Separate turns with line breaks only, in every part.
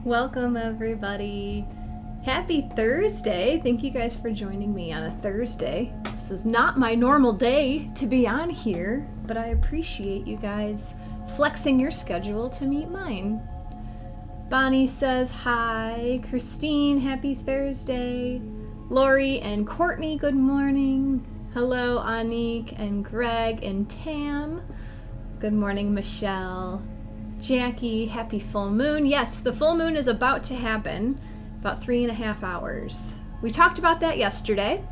Welcome, everybody. Happy Thursday. Thank you guys for joining me on a Thursday. This is not my normal day to be on here, but I appreciate you guys flexing your schedule to meet mine. Bonnie says hi. Christine, happy Thursday. Lori and Courtney, good morning. Hello, Anik and Greg and Tam. Good morning, Michelle. Jackie, happy full moon. Yes, the full moon is about to happen, about 3.5 hours. We talked about that yesterday,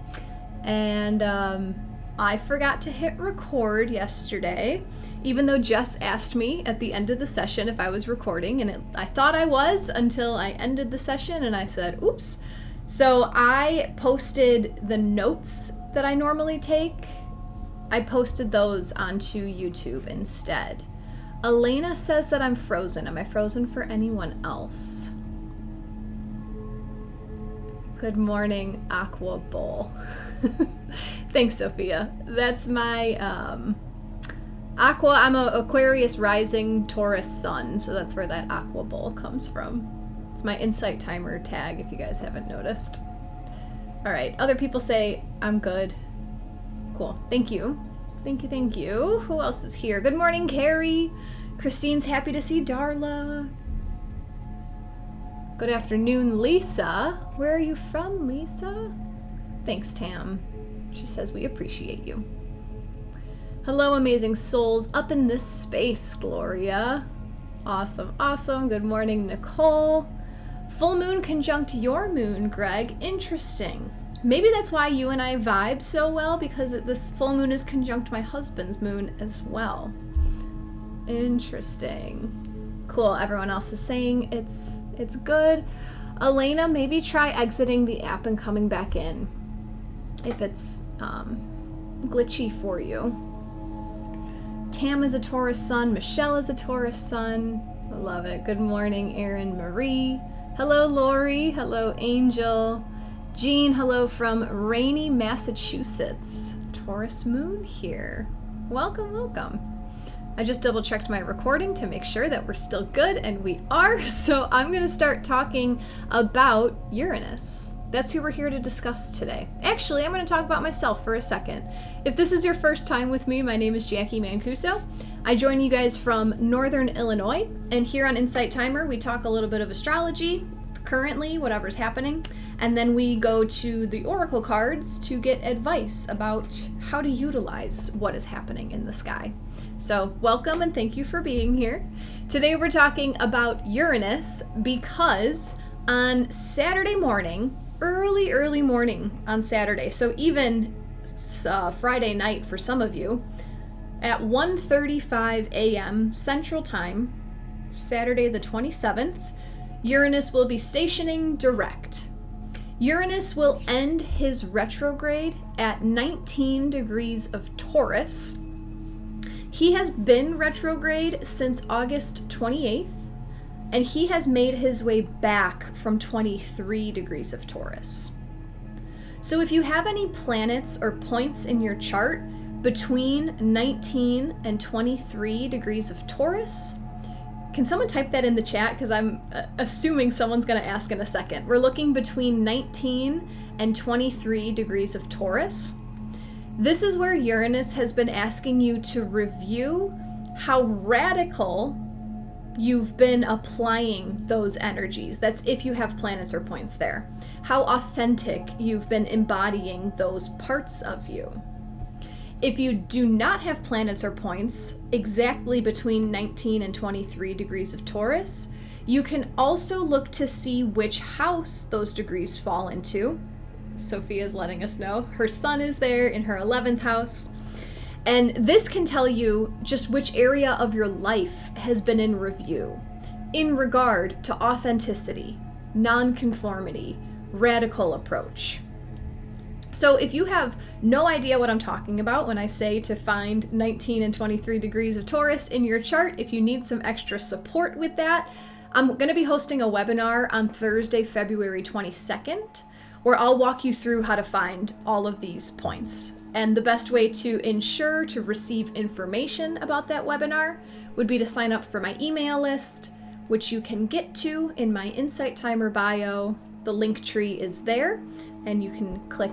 and I forgot to hit record yesterday, even though Jess asked me at the end of the session if I was recording, and I thought I was until I ended the session, and I said, oops. So I posted the notes that I normally take. I posted those onto YouTube instead. Elena says that I'm frozen. Am I frozen for anyone else? Good morning, Aqua Bowl. Thanks, Sophia. That's my Aqua. I'm a Aquarius rising Taurus sun, so that's where that Aqua Bowl comes from. It's my insight timer tag, if you guys haven't noticed. All right, other people say I'm good. Cool, thank you. Thank you. Who else is here? Good morning, Carrie. Christine's happy to see Darla. Good afternoon, Lisa. Where are you from, Lisa? Thanks, Tam. She says we appreciate you. Hello, amazing souls up in this space, Gloria. Awesome. Good morning, Nicole. Full moon conjunct your moon, Greg. Interesting. Maybe that's why you and I vibe so well, because this full moon is conjunct my husband's moon as well. Interesting. Cool. Everyone else is saying it's good. Elena, maybe try exiting the app and coming back in if it's glitchy for you. Tam is a Taurus sun. Michelle is a Taurus sun. I love it. Good morning, Erin Marie. Hello, Lori. Hello, Angel. Jean, hello from rainy Massachusetts. Taurus moon here. Welcome. I just double checked my recording to make sure that we're still good, and we are. So I'm going to start talking about Uranus. That's who we're here to discuss today. Actually, I'm going to talk about myself for a second. If this is your first time with me, my name is Jacqui Mancuso. I join you guys from Northern Illinois, and here on Insight Timer, we talk a little bit of astrology, currently, whatever's happening, and then we go to the oracle cards to get advice about how to utilize what is happening in the sky. So welcome and thank you for being here. Today we're talking about Uranus because on Saturday morning, early morning on Saturday, so even Friday night for some of you, at 1:35 a.m. Central Time, Saturday the 27th, Uranus will be stationing direct. Uranus will end his retrograde at 19 degrees of Taurus. He has been retrograde since August 28th, and he has made his way back from 23 degrees of Taurus. So if you have any planets or points in your chart between 19 and 23 degrees of Taurus, can someone type that in the chat? Because I'm assuming someone's going to ask in a second. We're looking between 19 and 23 degrees of Taurus. This is where Uranus has been asking you to review how radical you've been applying those energies. That's if you have planets or points there. How authentic you've been embodying those parts of you. If you do not have planets or points exactly between 19 and 23 degrees of Taurus, you can also look to see which house those degrees fall into. Sophia's letting us know. Her sun is there in her 11th house. And this can tell you just which area of your life has been in review in regard to authenticity, nonconformity, radical approach. So if you have no idea what I'm talking about when I say to find 19 and 23 degrees of Taurus in your chart, if you need some extra support with that, I'm going to be hosting a webinar on Thursday, February 22nd, where I'll walk you through how to find all of these points. And the best way to ensure to receive information about that webinar would be to sign up for my email list, which you can get to in my Insight Timer bio. The link tree is there, and you can click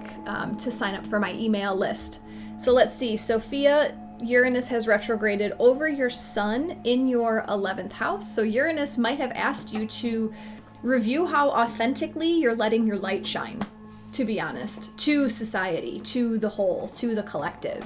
to sign up for my email list. So let's see, Sophia, Uranus has retrograded over your sun in your 11th house. So Uranus might have asked you to review how authentically you're letting your light shine, to be honest, to society, to the whole, to the collective.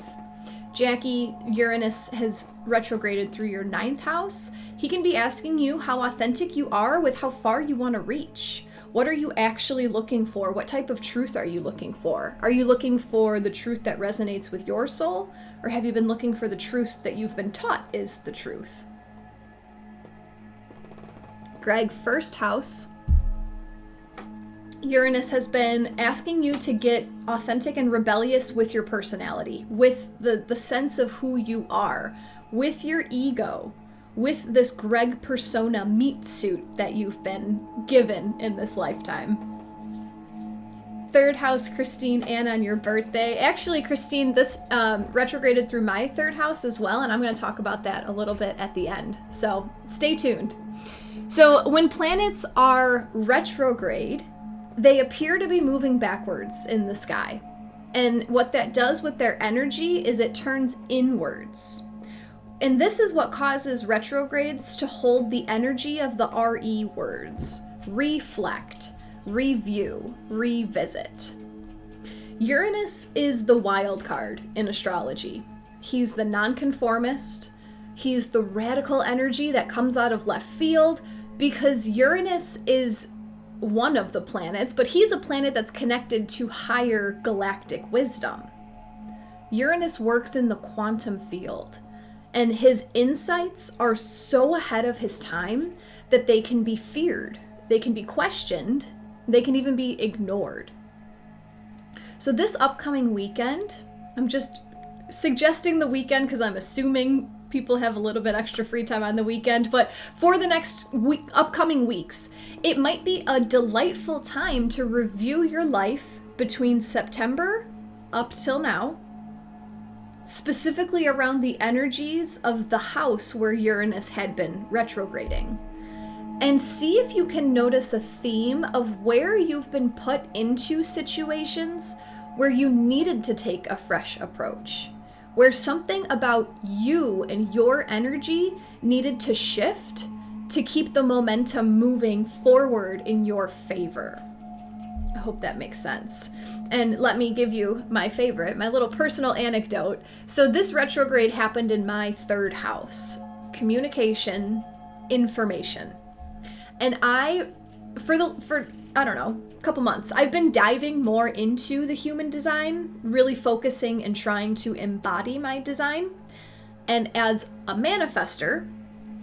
Jacqui, Uranus has retrograded through your 9th house. He can be asking you how authentic you are with how far you want to reach. What are you actually looking for? What type of truth are you looking for? Are you looking for the truth that resonates with your soul? Or have you been looking for the truth that you've been taught is the truth? Greg, 1st house. Uranus has been asking you to get authentic and rebellious with your personality, with the sense of who you are, with your ego, with this Greg persona meat suit that you've been given in this lifetime. 3rd house, Christine, and on your birthday. Actually, Christine, this retrograded through my 3rd house as well, and I'm going to talk about that a little bit at the end. So stay tuned. So when planets are retrograde, they appear to be moving backwards in the sky. And what that does with their energy is it turns inwards. And this is what causes retrogrades to hold the energy of the RE words: reflect, review, revisit. Uranus is the wild card in astrology. He's the nonconformist. He's the radical energy that comes out of left field, because Uranus is one of the planets, but he's a planet that's connected to higher galactic wisdom. Uranus works in the quantum field, and his insights are so ahead of his time that they can be feared, they can be questioned, they can even be ignored. So this upcoming weekend, I'm just suggesting the weekend because I'm assuming people have a little bit extra free time on the weekend, but for the next upcoming weeks, it might be a delightful time to review your life between September up till now, specifically around the energies of the house where Uranus had been retrograding, and see if you can notice a theme of where you've been put into situations where you needed to take a fresh approach, where something about you and your energy needed to shift to keep the momentum moving forward in your favor. I hope that makes sense. And let me give you my favorite, my little personal anecdote. So this retrograde happened in my 3rd house, communication, information. And for I don't know, a couple months, I've been diving more into the human design, really focusing and trying to embody my design. And as a manifester,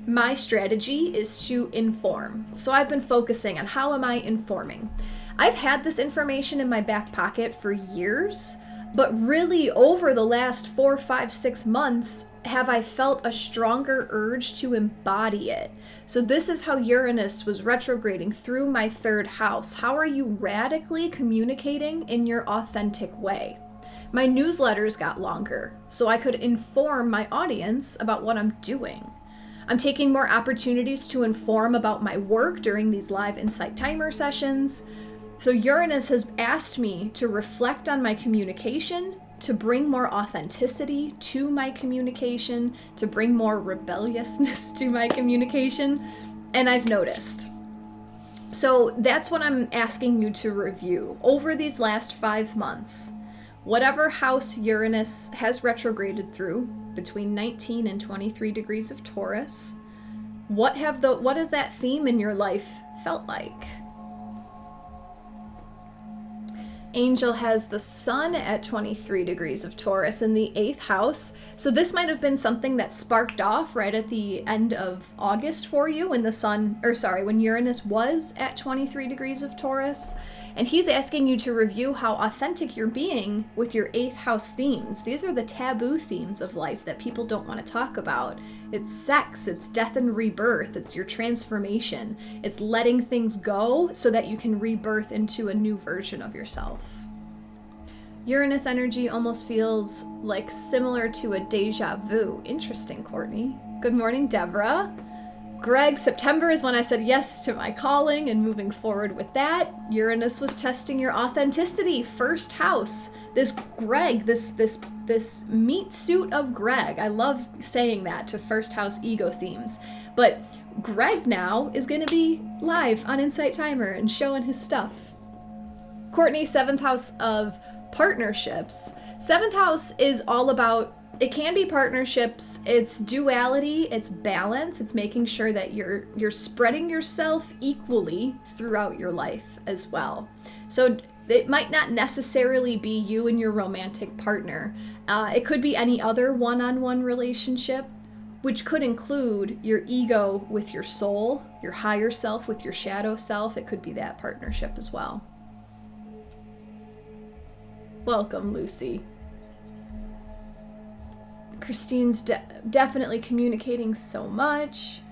my strategy is to inform. So I've been focusing on how am I informing. I've had this information in my back pocket for years, but really over the last 4, 5, 6 months have I felt a stronger urge to embody it. So this is how Uranus was retrograding through my 3rd house. How are you radically communicating in your authentic way? My newsletters got longer, so I could inform my audience about what I'm doing. I'm taking more opportunities to inform about my work during these live Insight Timer sessions. So Uranus has asked me to reflect on my communication, to bring more authenticity to my communication, to bring more rebelliousness to my communication, and I've noticed. So that's what I'm asking you to review over these last 5 months. Whatever house Uranus has retrograded through between 19 and 23 degrees of Taurus, what has that theme in your life felt like? Angel has the sun at 23 degrees of Taurus in the 8th house. So this might have been something that sparked off right at the end of August for you when when Uranus was at 23 degrees of Taurus. And he's asking you to review how authentic you're being with your 8th house themes. These are the taboo themes of life that people don't want to talk about. It's sex, it's death and rebirth, it's your transformation. It's letting things go so that you can rebirth into a new version of yourself. Uranus energy almost feels like similar to a deja vu. Interesting, Courtney. Good morning, Deborah. Greg, September is when I said yes to my calling and moving forward with that. Uranus was testing your authenticity, first house. This Greg, this meat suit of Greg. I love saying that to first house ego themes. But Greg now is going to be live on Insight Timer and showing his stuff. Courtney, 7th house of partnerships. 7th house is all about, it can be partnerships, it's duality, it's balance, it's making sure that you're spreading yourself equally throughout your life as well. So it might not necessarily be you and your romantic partner. It could be any other one-on-one relationship, which could include your ego with your soul, your higher self with your shadow self. It could be that partnership as well. Welcome, Lucy. Christine's definitely communicating so much.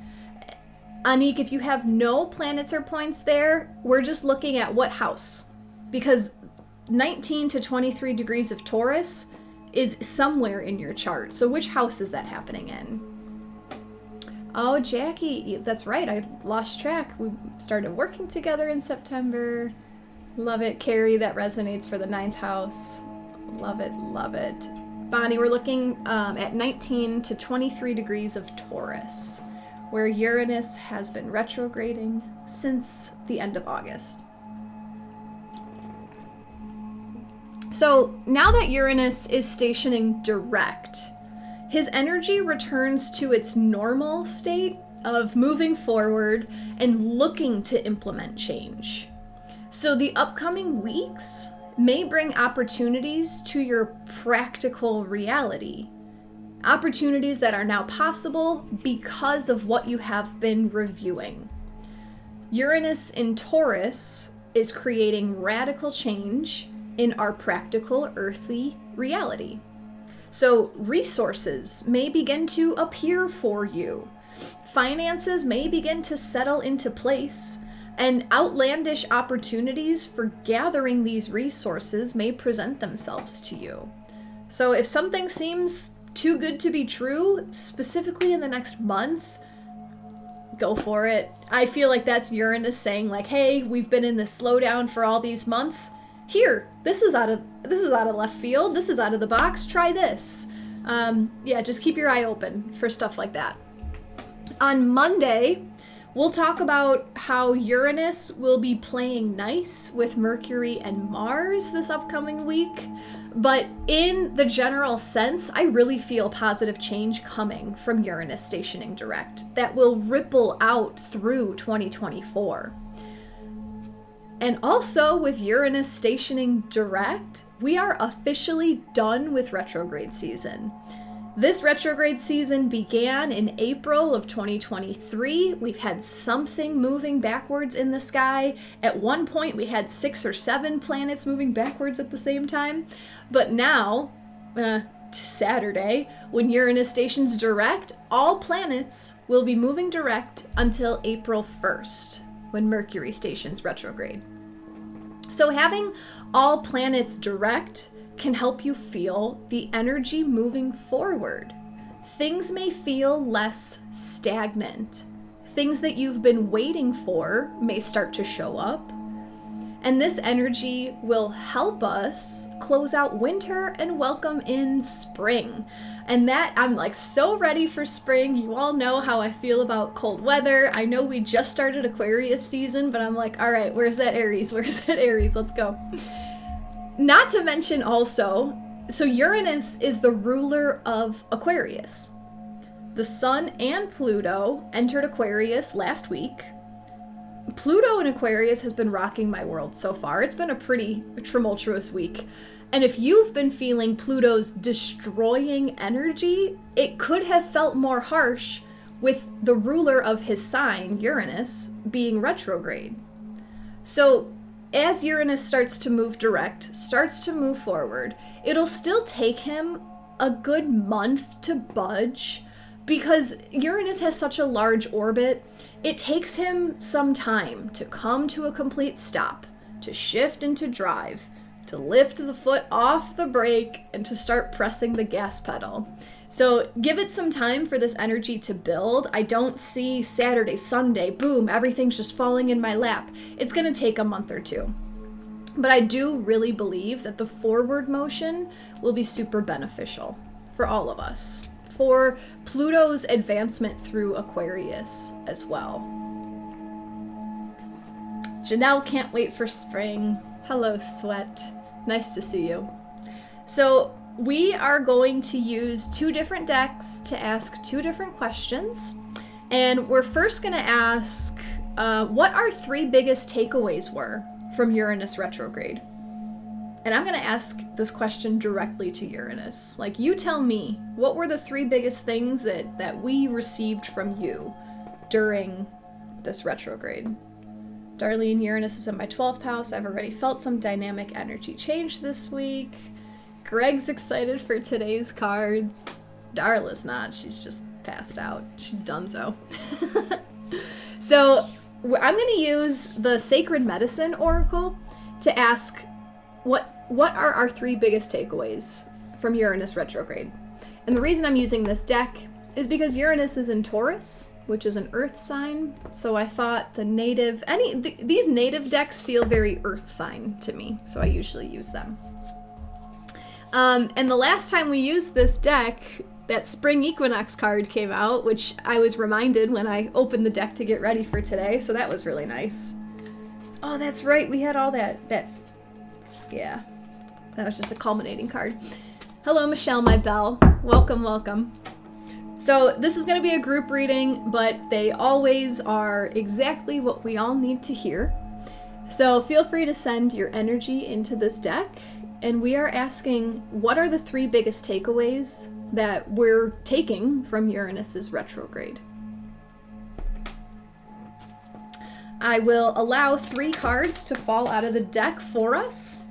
Anik, if you have no planets or points there, we're just looking at what house. Because 19 to 23 degrees of Taurus is somewhere in your chart. So which house is that happening in? Oh, Jackie, that's right. I lost track. We started working together in September. Love it. Carrie, that resonates for the 9th house. Love it, love it. Bonnie, we're looking at 19 to 23 degrees of Taurus, where Uranus has been retrograding since the end of August. So now that Uranus is stationing direct, his energy returns to its normal state of moving forward and looking to implement change. So the upcoming weeks may bring opportunities to your practical reality. Opportunities that are now possible because of what you have been reviewing. Uranus in Taurus is creating radical change in our practical earthly reality. So resources may begin to appear for you. Finances may begin to settle into place. And outlandish opportunities for gathering these resources may present themselves to you. So if something seems too good to be true, specifically in the next month, go for it. I feel like that's Uranus saying like, hey, we've been in this slowdown for all these months. Here, this is out of left field. This is out of the box. Try this. Yeah, just keep your eye open for stuff like that. On Monday, we'll talk about how Uranus will be playing nice with Mercury and Mars this upcoming week. But in the general sense, I really feel positive change coming from Uranus stationing direct that will ripple out through 2024. And also with Uranus stationing direct, we are officially done with retrograde season. This retrograde season began in April of 2023. We've had something moving backwards in the sky. At one point, we had 6 or 7 planets moving backwards at the same time. But now, Saturday, when Uranus stations direct, all planets will be moving direct until April 1st, when Mercury stations retrograde. So having all planets direct can help you feel the energy moving forward. Things may feel less stagnant. Things that you've been waiting for may start to show up. And this energy will help us close out winter and welcome in spring. And that, I'm like so ready for spring. You all know how I feel about cold weather. I know we just started Aquarius season, but I'm like, all right, where's that Aries? Where's that Aries? Let's go. Not to mention also, so Uranus is the ruler of Aquarius. The Sun and Pluto entered Aquarius last week. Pluto in Aquarius has been rocking my world so far. It's been a pretty tumultuous week. And if you've been feeling Pluto's destroying energy, it could have felt more harsh with the ruler of his sign, Uranus, being retrograde. So as Uranus starts to move direct, starts to move forward, it'll still take him a good month to budge because Uranus has such a large orbit. It takes him some time to come to a complete stop, to shift into drive, to lift the foot off the brake, and to start pressing the gas pedal. So give it some time for this energy to build. I don't see Saturday, Sunday, boom, everything's just falling in my lap. It's going to take a month or two. But I do really believe that the forward motion will be super beneficial for all of us, for Pluto's advancement through Aquarius as well. Janelle can't wait for spring. Hello, Sweat. Nice to see you. So we are going to use 2 different decks to ask 2 different questions. And we're first going to ask what our 3 biggest takeaways were from Uranus retrograde. And I'm going to ask this question directly to Uranus. Like, you tell me, what were the 3 biggest things that we received from you during this retrograde? Darlene, Uranus is in my 12th house. I've already felt some dynamic energy change this week. Greg's excited for today's cards. Darla's not. She's just passed out. She's donezo. So I'm going to use the Sacred Medicine Oracle to ask what are our 3 biggest takeaways from Uranus retrograde. And the reason I'm using this deck is because Uranus is in Taurus, which is an earth sign. So I thought these native decks feel very earth sign to me. So I usually use them. And the last time we used this deck, that spring equinox card came out, which I was reminded when I opened the deck to get ready for today, so that was really nice. Oh, that's right, we had all that, yeah, that was just a culminating card. Hello, Michelle, my belle. Welcome, welcome. So this is going to be a group reading, but they always are exactly what we all need to hear. So feel free to send your energy into this deck. And we are asking, what are the 3 biggest takeaways that we're taking from Uranus's retrograde? I will allow 3 cards to fall out of the deck for us.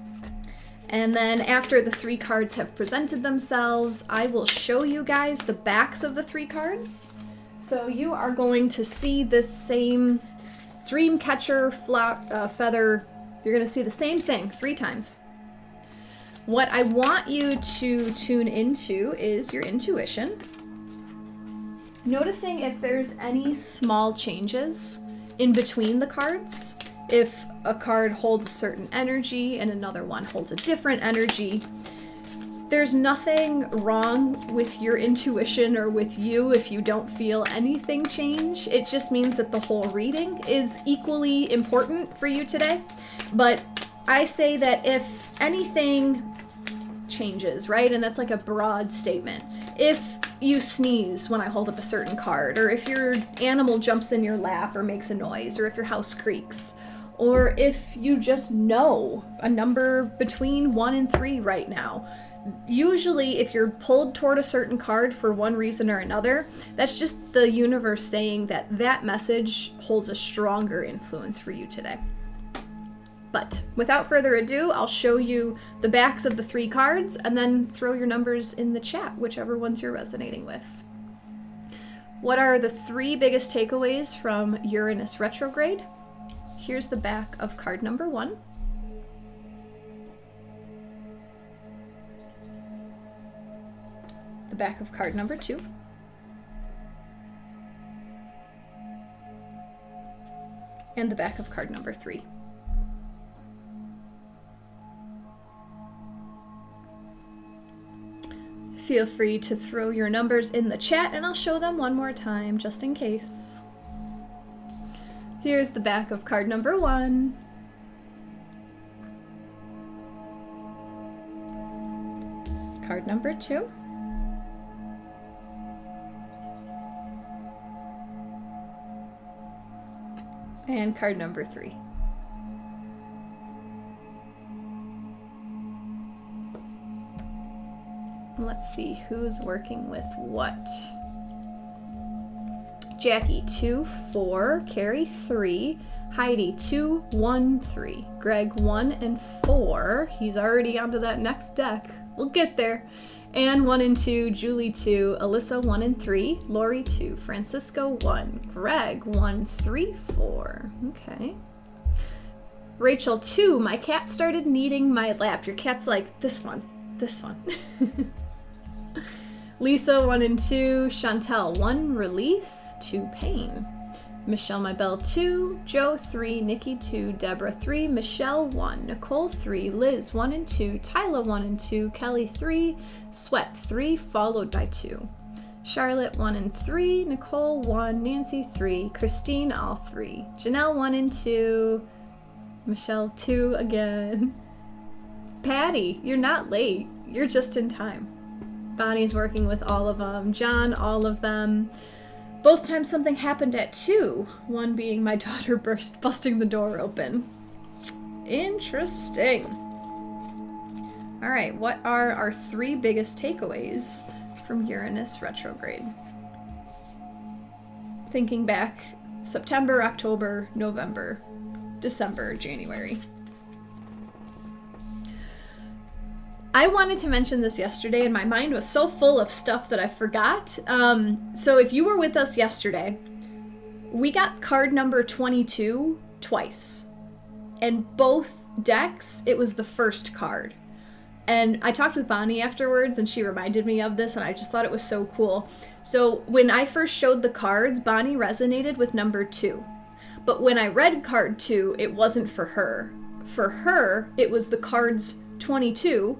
And then after the 3 cards have presented themselves, I will show you guys the backs of the 3 cards. So you are going to see this same Dreamcatcher feather. You're going to see the same thing 3 times. What I want you to tune into is your intuition. Noticing if there's any small changes in between the cards. If a card holds a certain energy and another one holds a different energy. There's nothing wrong with your intuition or with you if you don't feel anything change. It just means that the whole reading is equally important for you today. But I say that if anything changes, right? And that's like a broad statement. If you sneeze when I hold up a certain card, or if your animal jumps in your lap or makes a noise, or if your house creaks, or if you just know a number between 1 and 3 right now. Usually if you're pulled toward a certain card for one reason or another, that's just the universe saying that that message holds a stronger influence for you today. But without further ado, I'll show you the backs of the 3 cards and then throw your numbers in the chat, whichever ones you're resonating with. What are the 3 biggest takeaways from Uranus retrograde? Here's the back of card number 1. The back of card number 2. And the back of card number 3. Feel free to throw your numbers in the chat and I'll show them one more time just in case. Here's the back of card number 1. Card number 2. And card number 3. Let's see who's working with what. Jackie 2, 4, Carrie 3, Heidi 2, 1, 3, Greg 1 and 4. He's already onto that next deck. We'll get there. Anne 1 and 2, Julie 2, Alyssa 1 and 3, Lori 2, Francisco 1, Greg 1, 3, 4. Okay. Rachel 2, my cat started kneading my lap. Your cat's like, this one, this one. Lisa, 1 and 2. Chantel, 1, release, 2, pain. Michelle, my belle, 2. Joe, 3. Nikki, 2. Deborah, 3. Michelle, 1. Nicole, 3. Liz, 1 and 2. Tyla, 1 and 2. Kelly, 3. Sweat, 3, followed by 2. Charlotte, 1 and 3. Nicole, 1. Nancy, 3. Christine, all 3. Janelle, 1 and 2. Michelle, 2 again. Patty, you're not late. You're just in time. Bonnie's working with all of them. John, all of them. Both times something happened at 2. One being my daughter busting the door open. Interesting. All right, what are our 3 biggest takeaways from Uranus retrograde? Thinking back, September, October, November, December, January. I wanted to mention this yesterday and my mind was so full of stuff that I forgot. So if you were with us yesterday, we got card number 22 twice. And both decks, it was the first card. And I talked with Bonnie afterwards and she reminded me of this and I just thought it was so cool. So when I first showed the cards, Bonnie resonated with number 2. But when I read card 2, it wasn't for her. For her, it was the cards 22,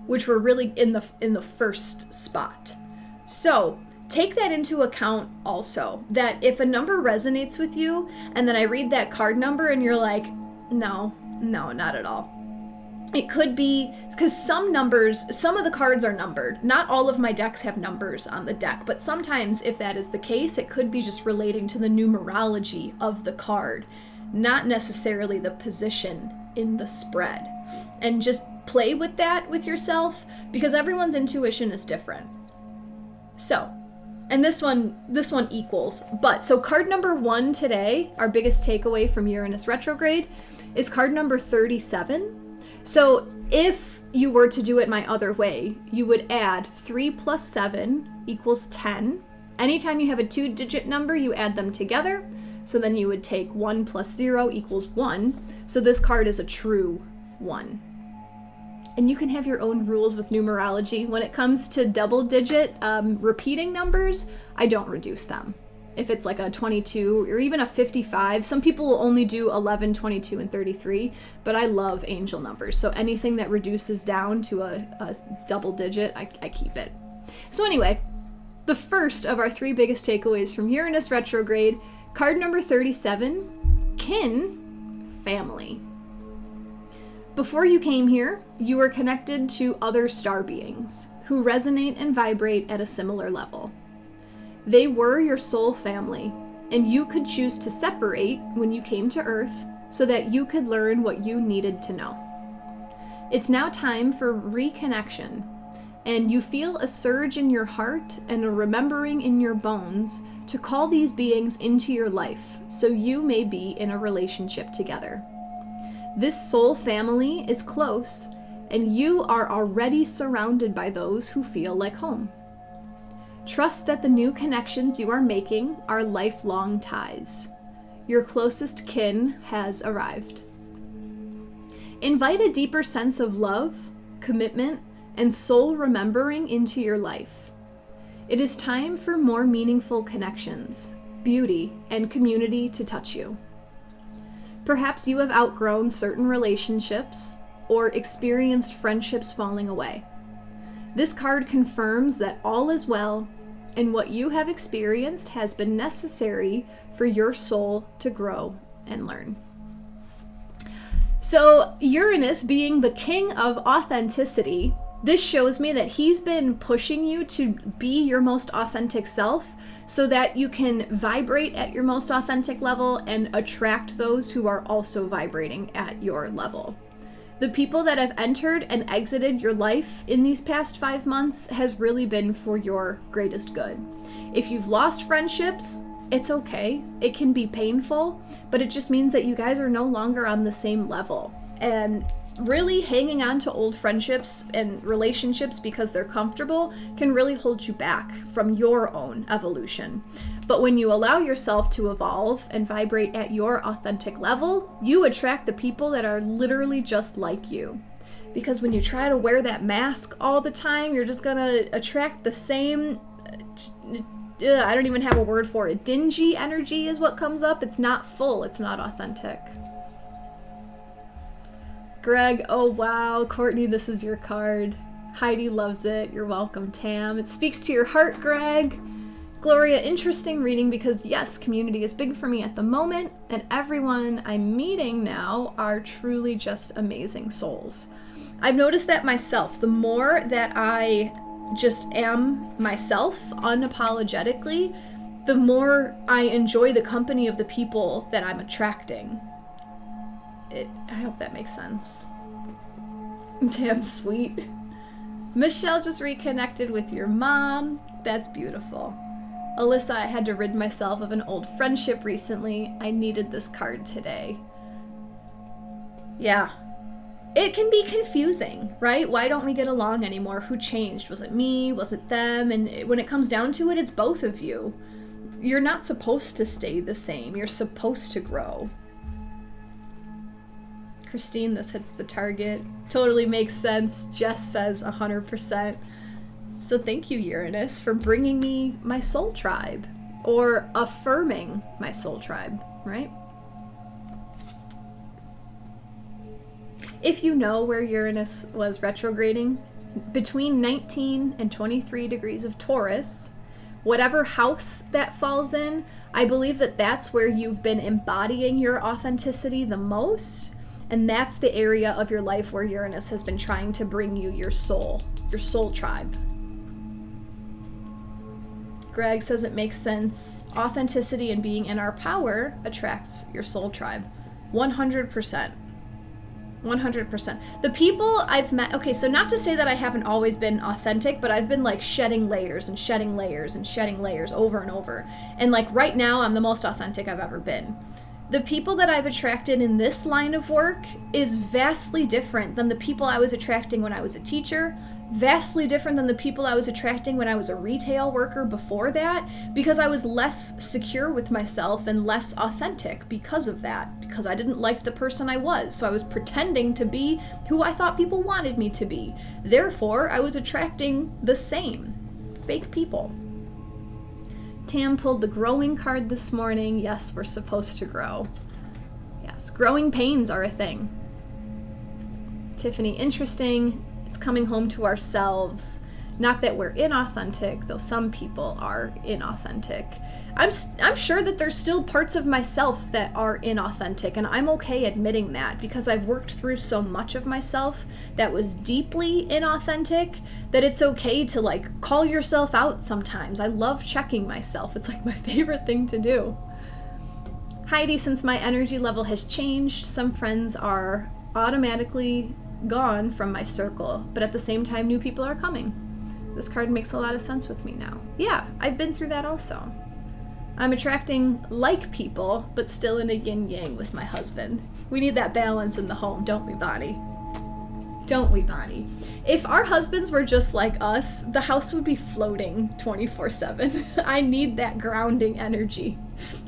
which were really in the first spot. So take that into account also, that if a number resonates with you and then I read that card number and you're like, no, not at all. It could be because some of the cards are numbered. Not all of my decks have numbers on the deck, but sometimes if that is the case, it could be just relating to the numerology of the card, not necessarily the position in the spread. And just play with that with yourself because everyone's intuition is different. So, and this one equals. But so card number 1 today, our biggest takeaway from Uranus retrograde, is card number 37. So if you were to do it my other way, you would add 3 plus 7 equals 10. Anytime you have a 2-digit number, you add them together. So then you would take 1 plus 0 equals 1. So this card is a true 1. And you can have your own rules with numerology. When it comes to double-digit repeating numbers, I don't reduce them. If it's like a 22 or even a 55, some people will only do 11, 22, and 33, but I love angel numbers. So anything that reduces down to a double digit, I keep it. So anyway, the first of our 3 biggest takeaways from Uranus retrograde, card number 37, kin, family. Before you came here, you were connected to other star beings who resonate and vibrate at a similar level. They were your soul family, and you could choose to separate when you came to Earth so that you could learn what you needed to know. It's now time for reconnection, and you feel a surge in your heart and a remembering in your bones to call these beings into your life so you may be in a relationship together. This soul family is close, and you are already surrounded by those who feel like home. Trust that the new connections you are making are lifelong ties. Your closest kin has arrived. Invite a deeper sense of love, commitment, and soul remembering into your life. It is time for more meaningful connections, beauty, and community to touch you. Perhaps you have outgrown certain relationships or experienced friendships falling away. This card confirms that all is well, and what you have experienced has been necessary for your soul to grow and learn. So Uranus being the king of authenticity, this shows me that he's been pushing you to be your most authentic self so that you can vibrate at your most authentic level and attract those who are also vibrating at your level. The people that have entered and exited your life in these past 5 months has really been for your greatest good. If you've lost friendships, it's okay. It can be painful, but it just means that you guys are no longer on the same level. And really hanging on to old friendships and relationships because they're comfortable can really hold you back from your own evolution. But when you allow yourself to evolve and vibrate at your authentic level, you attract the people that are literally just like you. Because when you try to wear that mask all the time, you're just gonna attract the same, I don't even have a word for it. Dingy energy is what comes up. It's not full. It's not authentic. Greg, oh wow. Courtney, this is your card. Heidi loves it. You're welcome, Tam. It speaks to your heart, Greg. Gloria, interesting reading because yes, community is big for me at the moment, and everyone I'm meeting now are truly just amazing souls. I've noticed that myself. The more that I just am myself unapologetically, the more I enjoy the company of the people that I'm attracting. I hope that makes sense. Damn sweet. Michelle just reconnected with your mom. That's beautiful. Alyssa, I had to rid myself of an old friendship recently. I needed this card today. Yeah. It can be confusing, right? Why don't we get along anymore? Who changed? Was it me? Was it them? And when it comes down to it, it's both of you. You're not supposed to stay the same. You're supposed to grow. Christine, this hits the target. Totally makes sense. Jess says 100%. So thank you, Uranus, for bringing me my soul tribe, or affirming my soul tribe, right? If you know where Uranus was retrograding, between 19 and 23 degrees of Taurus, whatever house that falls in, I believe that that's where you've been embodying your authenticity the most, and that's the area of your life where Uranus has been trying to bring you your soul tribe. Greg says it makes sense. Authenticity and being in our power attracts your soul tribe. 100%. 100%. The people I've met, okay, so not to say that I haven't always been authentic, but I've been like shedding layers and shedding layers and shedding layers over and over. And like right now, I'm the most authentic I've ever been. The people that I've attracted in this line of work is vastly different than the people I was attracting when I was a teacher, vastly different than the people I was attracting when I was a retail worker before that, because I was less secure with myself and less authentic because of that, because I didn't like the person I was, so I was pretending to be who I thought people wanted me to be. Therefore, I was attracting the same fake people. Tam pulled the growing card this morning. Yes, we're supposed to grow. Yes, growing pains are a thing. Tiffany, interesting. It's coming home to ourselves. Not that we're inauthentic, though some people are inauthentic. I'm sure that there's still parts of myself that are inauthentic, and I'm okay admitting that because I've worked through so much of myself that was deeply inauthentic that it's okay to like call yourself out sometimes. I love checking myself. It's like my favorite thing to do. Heidi, since my energy level has changed, some friends are automatically gone from my circle, but at the same time, new people are coming. This card makes a lot of sense with me now. Yeah, I've been through that also. I'm attracting like people, but still in a yin-yang with my husband. We need that balance in the home, don't we, Bonnie? Don't we, Bonnie? If our husbands were just like us, the house would be floating 24/7. I need that grounding energy.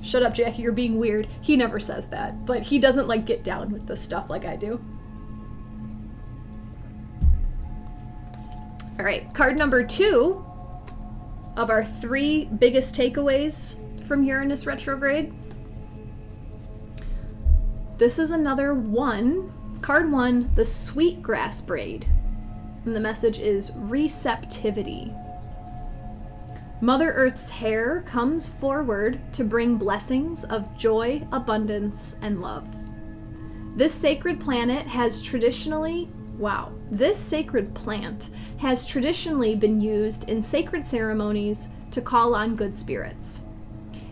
Shut up, Jackie, you're being weird. He never says that, but he doesn't like get down with this stuff like I do. All right, card number 2 of our 3 biggest takeaways from Uranus retrograde. This is another 1. Card 1, the sweetgrass braid. And the message is receptivity. Mother Earth's hair comes forward to bring blessings of joy, abundance, and love. This sacred planet has traditionally This sacred plant has traditionally been used in sacred ceremonies to call on good spirits.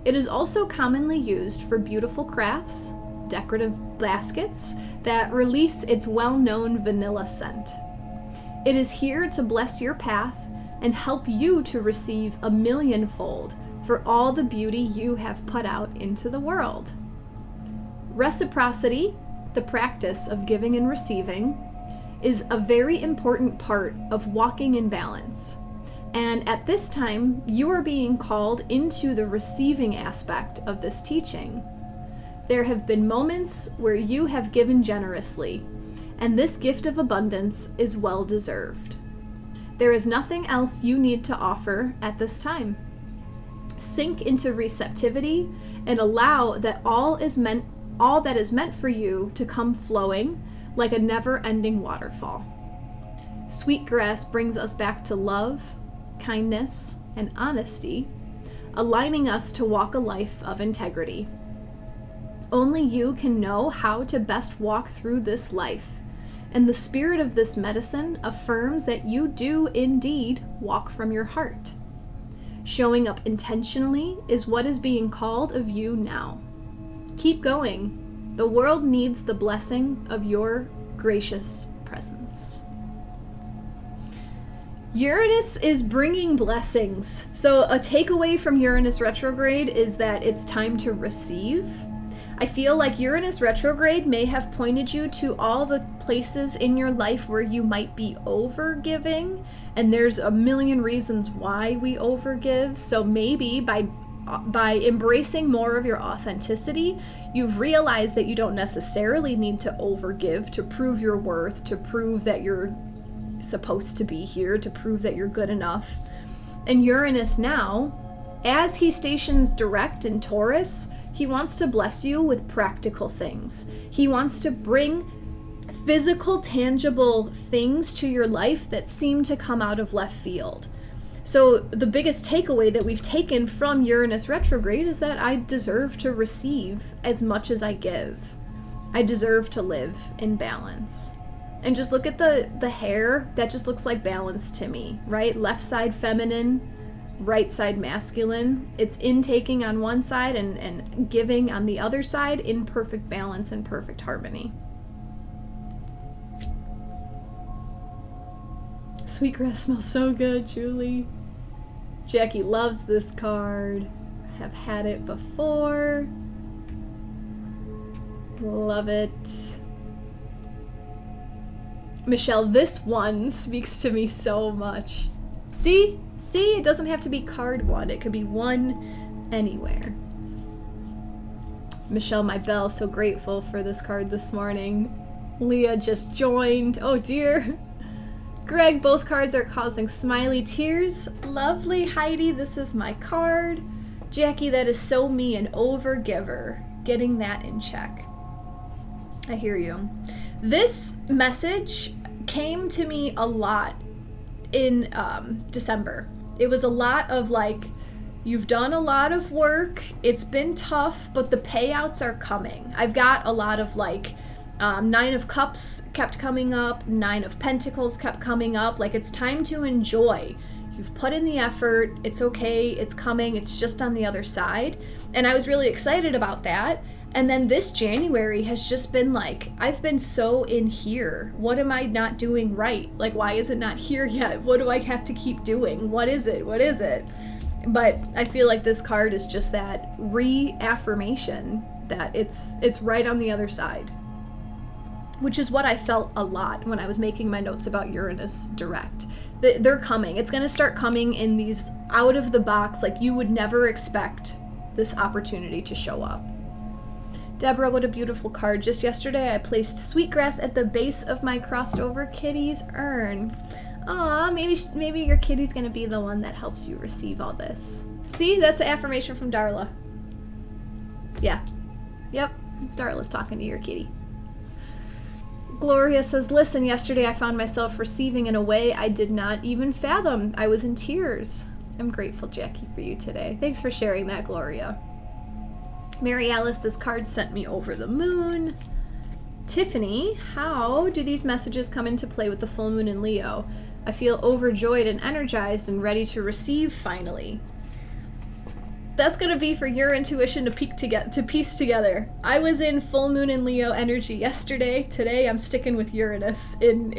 It is also commonly used for beautiful crafts, decorative baskets that release its well-known vanilla scent. It is here to bless your path and help you to receive a millionfold for all the beauty you have put out into the world. Reciprocity, the practice of giving and receiving, is a very important part of walking in balance. And at this time, you are being called into the receiving aspect of this teaching. There have been moments where you have given generously, and this gift of abundance is well deserved. There is nothing else you need to offer at this time. Sink into receptivity and allow that all that is meant for you to come flowing like a never-ending waterfall. Sweetgrass brings us back to love, kindness, and honesty, aligning us to walk a life of integrity. Only you can know how to best walk through this life, and the spirit of this medicine affirms that you do indeed walk from your heart. Showing up intentionally is what is being called of you now. Keep going. The world needs the blessing of your gracious presence. Uranus is bringing blessings. So a takeaway from Uranus retrograde is that it's time to receive. I feel like Uranus retrograde may have pointed you to all the places in your life where you might be overgiving, and there's a million reasons why we overgive. So maybe by embracing more of your authenticity, you've realized that you don't necessarily need to overgive to prove your worth, to prove that you're supposed to be here, to prove that you're good enough. And Uranus now, as he stations direct in Taurus, he wants to bless you with practical things. He wants to bring physical, tangible things to your life that seem to come out of left field. So the biggest takeaway that we've taken from Uranus retrograde is that I deserve to receive as much as I give. I deserve to live in balance. And just look at the hair, that just looks like balance to me, right? Left side feminine, right side masculine. It's intaking on one side and giving on the other side in perfect balance and perfect harmony. Sweetgrass smells so good, Julie. Jacqui loves this card. Have had it before. Love it. Michelle, this one speaks to me so much. See, it doesn't have to be card one. It could be one anywhere. Michelle, my bell, so grateful for this card this morning. Leah just joined. Oh dear. Greg, both cards are causing smiley tears. Lovely. Heidi, this is my card. Jacqui, that is so me, an overgiver. Getting that in check. I hear you. This message came to me a lot in December. It was a lot of like, you've done a lot of work, it's been tough, but the payouts are coming. I've got a lot of like, Nine of Cups kept coming up, Nine of Pentacles kept coming up. Like, it's time to enjoy. You've put in the effort, it's okay, it's coming, it's just on the other side. And I was really excited about that. And then this January has just been like, I've been so in here. What am I not doing right? Like, why is it not here yet? What do I have to keep doing? What is it? What is it? But I feel like this card is just that reaffirmation that it's right on the other side, which is what I felt a lot when I was making my notes about Uranus direct. They're coming. It's going to start coming in these out of the box, like you would never expect this opportunity to show up. Deborah, what a beautiful card. Just yesterday I placed Sweetgrass at the base of my crossed over kitty's urn. Aw, maybe your kitty's gonna be the one that helps you receive all this. See, that's an affirmation from Darla. Yeah. Yep, Darla's talking to your kitty. Gloria says, listen, yesterday I found myself receiving in a way I did not even fathom. I was in tears. I'm grateful, Jacqui, for you today. Thanks for sharing that, Gloria. Mary Alice, this card sent me over the moon. Tiffany, how do these messages come into play with the full moon in Leo? I feel overjoyed and energized and ready to receive finally. That's going to be for your intuition to piece together. I was in full moon in Leo energy yesterday. Today I'm sticking with Uranus in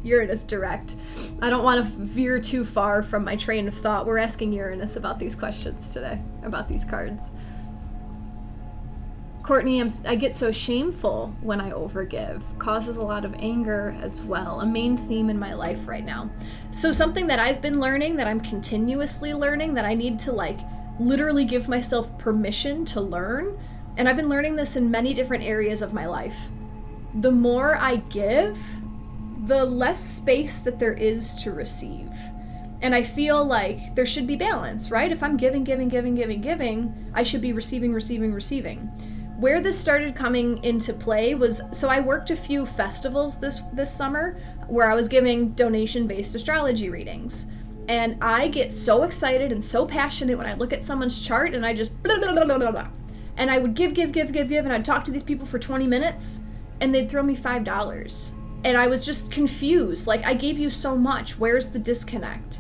Uranus direct. I don't want to veer too far from my train of thought. We're asking Uranus about these questions today, about these cards. Courtney, I get so shameful when I overgive. Causes a lot of anger as well. A main theme in my life right now. So something that I've been learning, that I'm continuously learning, that I need to like literally give myself permission to learn. And I've been learning this in many different areas of my life. the more I give, the less space that there is to receive. And I feel like there should be balance, right? If I'm giving, I should be receiving. Where this started coming into play was, so I worked a few festivals this summer where I was giving donation-based astrology readings. And I get so excited and so passionate when I look at someone's chart and I just blah, blah, blah, blah, blah, blah. And I would give, and I'd talk to these people for 20 minutes and they'd throw me $5. And I was just confused. Like, I gave you so much. Where's the disconnect?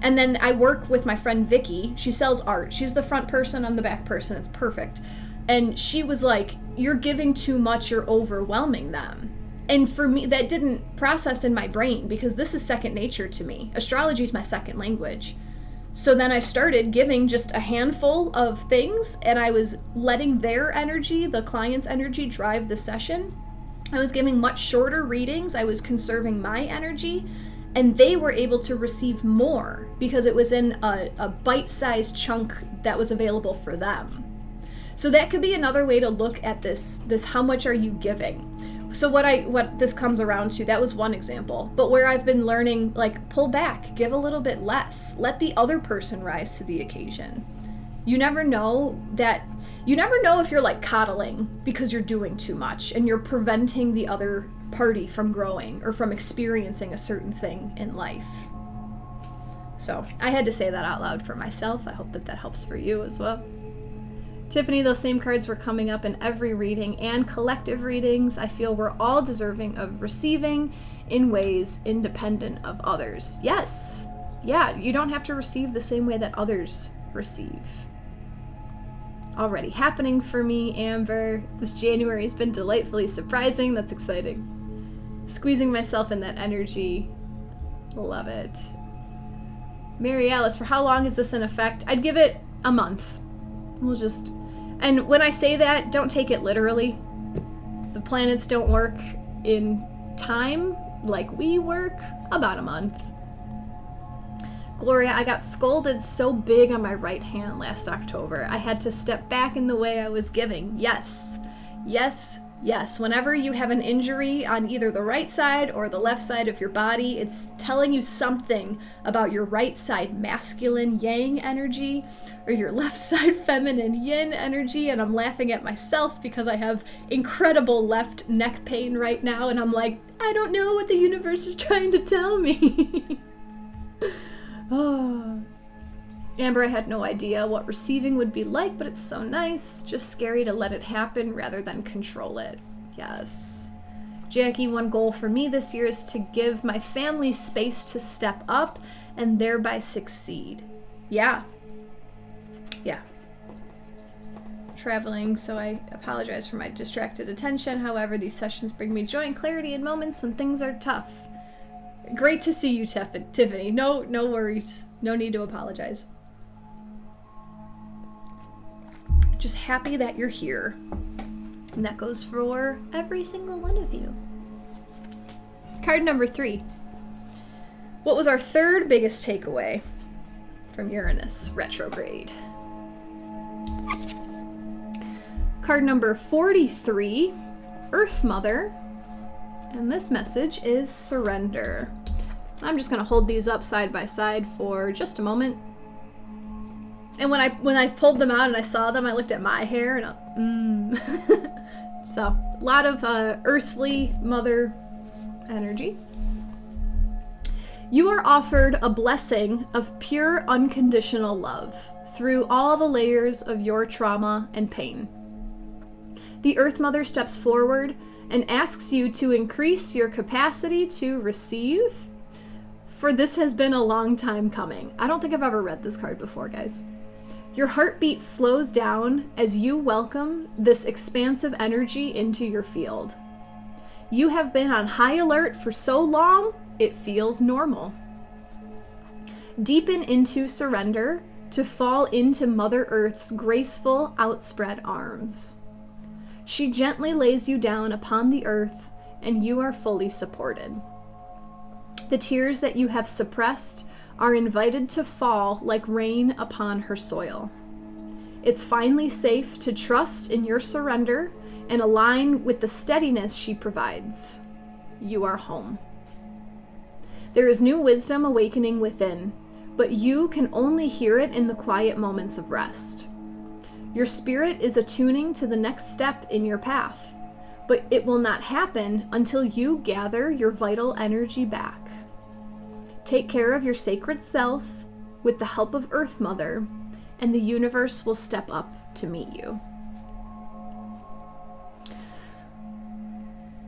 And then I work with my friend Vicky. She sells art. She's the front person, I'm the back person. It's perfect. And she was like, you're giving too much, you're overwhelming them. And for me, that didn't process in my brain because this is second nature to me. Astrology is my second language. So then I started giving just a handful of things and I was letting their energy, the client's energy, drive the session. I was giving much shorter readings. I was conserving my energy and they were able to receive more because it was in a bite-sized chunk that was available for them. So that could be another way to look at this how much are you giving? So what this comes around to, that was one example. But where I've been learning, like, pull back, give a little bit less. Let the other person rise to the occasion. You never know if you're like coddling because you're doing too much and you're preventing the other party from growing or from experiencing a certain thing in life. So I had to say that out loud for myself. I hope that helps for you as well. Tiffany, those same cards were coming up in every reading and collective readings. I feel we're all deserving of receiving in ways independent of others. Yes. Yeah, you don't have to receive the same way that others receive. Already happening for me, Amber. This January has been delightfully surprising. That's exciting. Squeezing myself in that energy. Love it. Mary Alice, for how long is this in effect? I'd give it a month. And when I say that, don't take it literally. The planets don't work in time like we work. About a month. Gloria, I got scolded so big on my right hand last October. I had to step back in the way I was giving. Yes. Whenever you have an injury on either the right side or the left side of your body, it's telling you something about your right side masculine yang energy or your left side feminine yin energy. And I'm laughing at myself because I have incredible left neck pain right now. And I'm like, I don't know what the universe is trying to tell me. Oh. Amber, I had no idea what receiving would be like, but it's so nice. Just scary to let it happen rather than control it. Yes. Jacqui, one goal for me this year is to give my family space to step up and thereby succeed. Yeah. Traveling, so I apologize for my distracted attention. However, these sessions bring me joy and clarity in moments when things are tough. Great to see you, Tiffany. No worries. No need to apologize. Just happy that you're here. And that goes for every single one of you. Card number 3. What was our third biggest takeaway from Uranus retrograde? Card number 43, Earth Mother. And this message is surrender. I'm just going to hold these up side by side for just a moment. And when I pulled them out and I saw them, I looked at my hair and So, a lot of earthly mother energy. You are offered a blessing of pure unconditional love through all the layers of your trauma and pain. The Earth Mother steps forward and asks you to increase your capacity to receive, for this has been a long time coming. I don't think I've ever read this card before, guys. Your heartbeat slows down as you welcome this expansive energy into your field. You have been on high alert for so long, it feels normal. Deepen into surrender to fall into Mother Earth's graceful, outspread arms. She gently lays you down upon the earth, and you are fully supported. The tears that you have suppressed are invited to fall like rain upon her soil. It's finally safe to trust in your surrender and align with the steadiness she provides. You are home. There is new wisdom awakening within, but you can only hear it in the quiet moments of rest. Your spirit is attuning to the next step in your path, but it will not happen until you gather your vital energy back. Take care of your sacred self with the help of Earth Mother, and the universe will step up to meet you.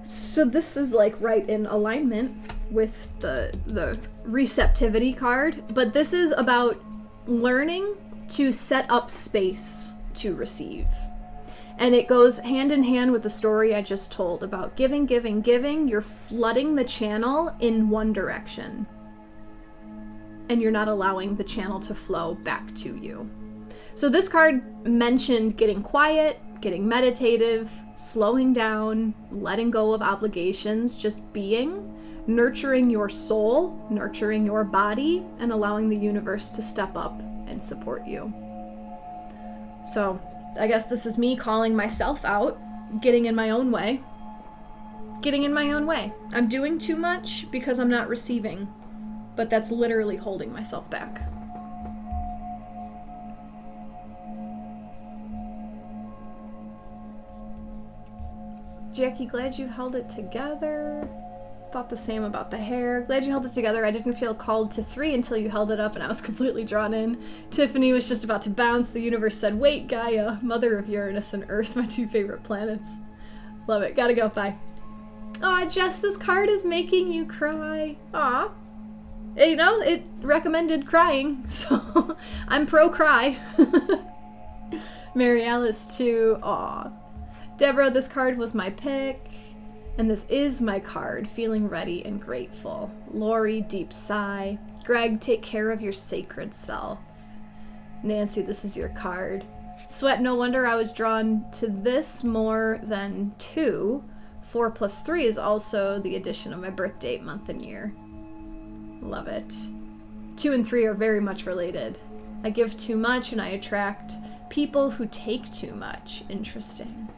So this is like right in alignment with the receptivity card, but this is about learning to set up space to receive. And it goes hand in hand with the story I just told about giving, giving, giving. You're flooding the channel in one direction, and you're not allowing the channel to flow back to you. So this card mentioned getting quiet, getting meditative, slowing down, letting go of obligations, just being, nurturing your soul, nurturing your body, and allowing the universe to step up and support you. So I guess this is me calling myself out, getting in my own way. Getting in my own way. I'm doing too much because I'm not receiving, but that's literally holding myself back. Jacqui, glad you held it together. Thought the same about the hair. Glad you held it together. I didn't feel called to 3 until you held it up and I was completely drawn in. Tiffany was just about to bounce. The universe said, wait, Gaia, mother of Uranus and Earth, my 2 favorite planets. Love it. Gotta go. Bye. Aw, Jess, this card is making you cry. Aw. You know, it recommended crying, so I'm pro-cry. Mary Alice, too. Aw. Deborah, this card was my pick. And this is my card, feeling ready and grateful. Lori, deep sigh. Greg, take care of your sacred self. Nancy, this is your card. Sweat, no wonder I was drawn to this more than 2. 4 plus 3 is also the addition of my birth date, month, and year. Love it. 2 and 3 are very much related. I give too much and I attract people who take too much. Interesting.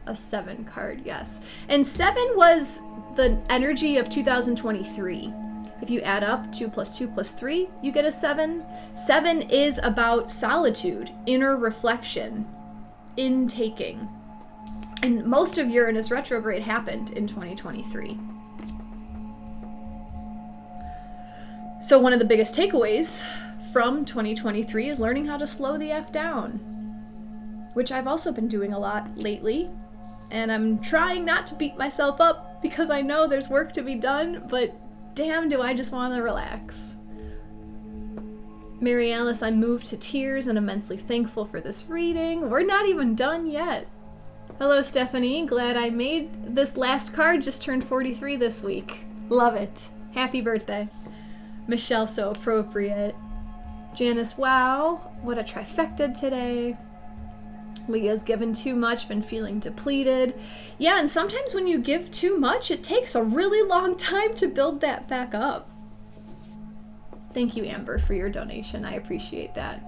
A 7 card, yes. And 7 was the energy of 2023. If you add up 2 plus 2 plus 3, you get a 7. 7 is about solitude, inner reflection, intaking. And most of Uranus retrograde happened in 2023. So one of the biggest takeaways from 2023 is learning how to slow the F down, which I've also been doing a lot lately. And I'm trying not to beat myself up because I know there's work to be done, but damn, do I just want to relax. Mary Alice, I'm moved to tears and immensely thankful for this reading. We're not even done yet. Hello, Stephanie. Glad I made this last card. Just turned 43 this week. Love it. Happy birthday. Michelle, so appropriate. Janice, wow. What a trifecta today. Leah's given too much, been feeling depleted. Yeah, and sometimes when you give too much, it takes a really long time to build that back up. Thank you, Amber, for your donation. I appreciate that.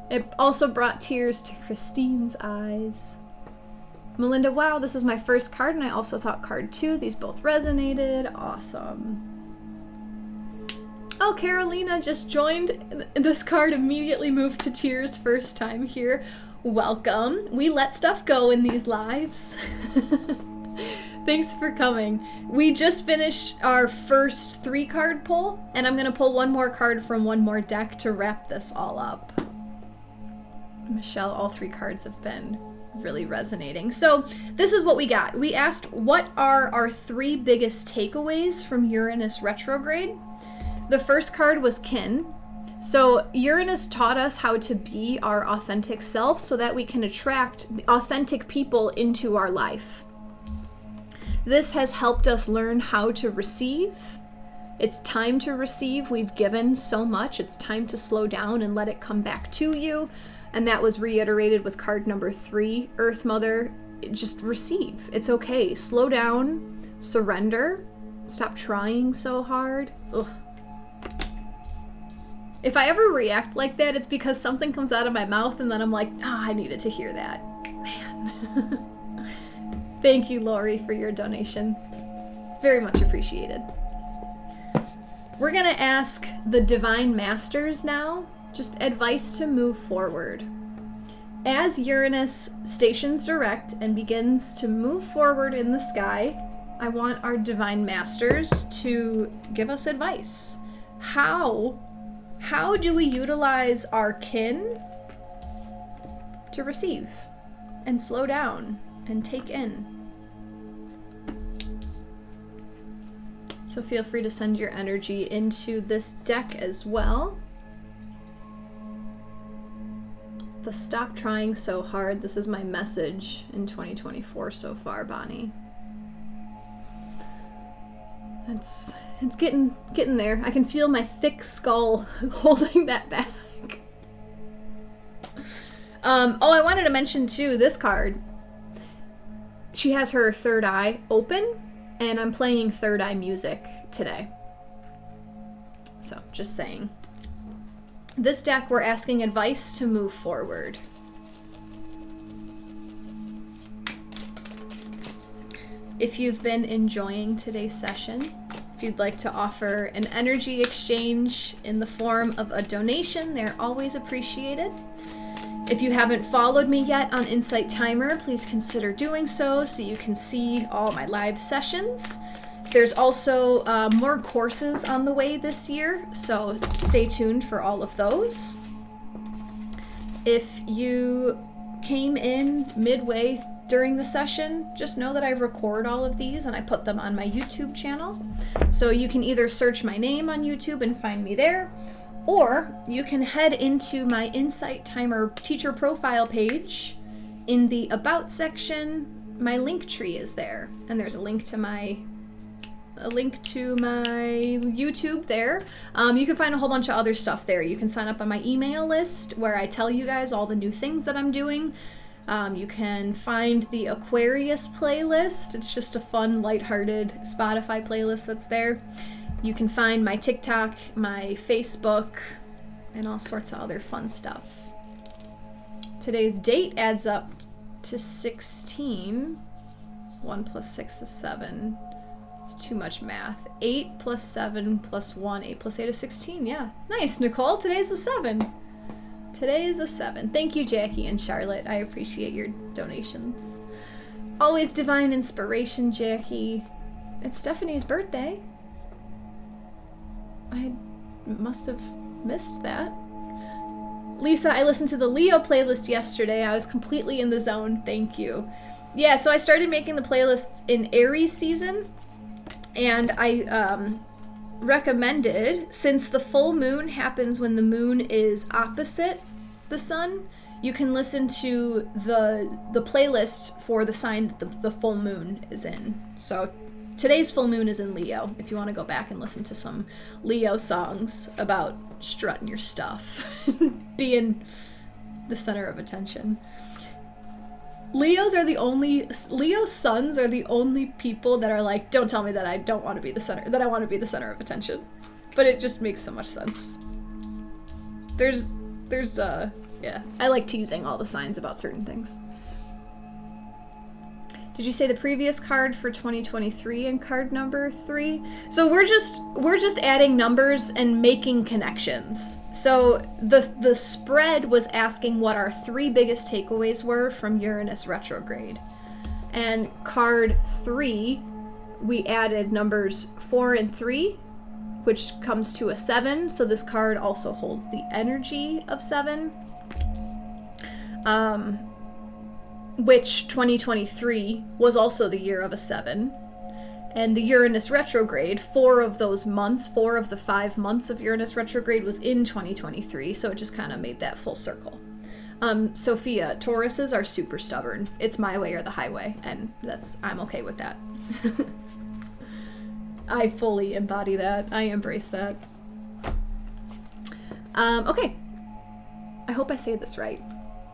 It also brought tears to Christine's eyes. Melinda, wow, this is my first card, and I also thought card 2. These both resonated. Awesome. Oh, Carolina just joined. This card immediately moved to tears first time here. Welcome. We let stuff go in these lives. Thanks for coming. We just finished our first 3-card pull, and I'm going to pull one more card from one more deck to wrap this all up. Michelle, all 3 cards have been really resonating. So this is what we got. We asked, what are our 3 biggest takeaways from Uranus retrograde? The first card was kin. So Uranus taught us how to be our authentic self so that we can attract authentic people into our life. This has helped us learn how to receive. It's time to receive. We've given so much. It's time to slow down and let it come back to you. And that was reiterated with card number 3, Earth Mother. Just receive. It's okay. Slow down. Surrender. Stop trying so hard. Ugh. If I ever react like that, it's because something comes out of my mouth and then I'm like, I needed to hear that. Man. Thank you, Lori, for your donation. It's very much appreciated. We're going to ask the Divine Masters now just advice to move forward. As Uranus stations direct and begins to move forward in the sky, I want our Divine Masters to give us advice. How do we utilize our kin to receive and slow down and take in? So feel free to send your energy into this deck as well. The stop trying so hard. This is my message in 2024 so far, Bonnie. It's getting there. I can feel my thick skull holding that back. Oh, I wanted to mention too, this card. She has her third eye open, and I'm playing third eye music today. So, just saying. This deck, we're asking advice to move forward. If you've been enjoying today's session, if you'd like to offer an energy exchange in the form of a donation, they're always appreciated. If you haven't followed me yet on Insight Timer, please consider doing so you can see all my live sessions. There's also more courses on the way this year, so stay tuned for all of those. If you came in midway during the session, just know that I record all of these and I put them on my YouTube channel. So you can either search my name on YouTube and find me there, or you can head into my Insight Timer teacher profile page. In the About section, my link tree is there, and there's a link to my YouTube there. You can find a whole bunch of other stuff there. You can sign up on my email list where I tell you guys all the new things that I'm doing. You can find the Aquarius playlist. It's just a fun, lighthearted Spotify playlist that's there. You can find my TikTok, my Facebook, and all sorts of other fun stuff. Today's date adds up to 16. 1 plus 6 is 7. It's too much math. 8 plus 7 plus 1. 8 plus 8 is 16. Yeah. Nice, Nicole. Today's a 7. Today is a 7. Thank you, Jackie and Charlotte. I appreciate your donations. Always divine inspiration, Jackie. It's Stephanie's birthday. I must have missed that. Lisa, I listened to the Leo playlist yesterday. I was completely in the zone. Thank you. Yeah, so I started making the playlist in Aries season, and I recommended, since the full moon happens when the moon is opposite the sun, you can listen to the playlist for the sign that the full moon is in. So today's full moon is in Leo, if you want to go back and listen to some Leo songs about strutting your stuff, being the center of attention. Leo sons are the only people that are like, don't tell me that I don't want to be the center, that I want to be the center of attention. But it just makes so much sense. Yeah, I like teasing all the signs about certain things. Did you say the previous card for 2023 and card number 3? So we're just adding numbers and making connections. So the spread was asking what our 3 biggest takeaways were from Uranus retrograde. And card 3, we added numbers 4 and 3, which comes to a 7. So this card also holds the energy of 7. Which 2023 was also the year of a 7. And the Uranus retrograde, 4 of those months, 4 of the 5 months of Uranus retrograde was in 2023, so it just kind of made that full circle. Sophia, Tauruses are super stubborn. It's my way or the highway, and I'm okay with that. I fully embody that. I embrace that. Okay. I hope I say this right.